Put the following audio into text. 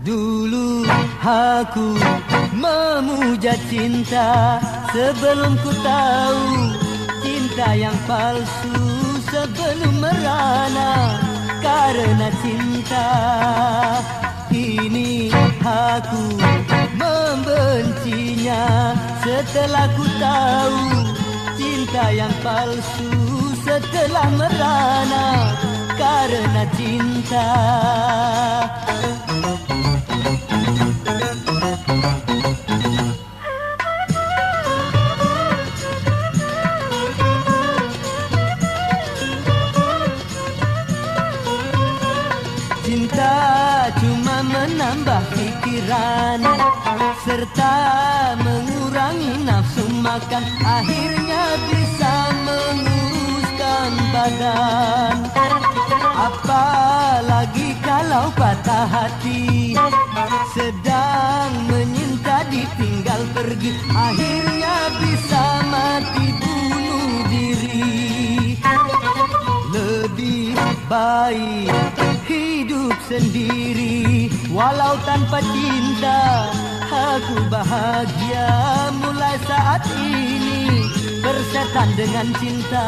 Dulu aku memuja cinta sebelum ku tahu cinta yang palsu, sebelum merana karena cinta. Kini aku membencinya setelah ku tahu cinta yang palsu, setelah merana karena cinta. Cinta cuma menambah pikiran serta mengurangi nafsu makan, akhirnya bisa menguruskan badan. Apalagi kalau patah hati, sedang menyinta ditinggal pergi, akhirnya bisa mati bunuh diri. Lebih baik hidup sendiri, walau tanpa cinta aku bahagia. Mulai saat ini bersetan dengan cinta.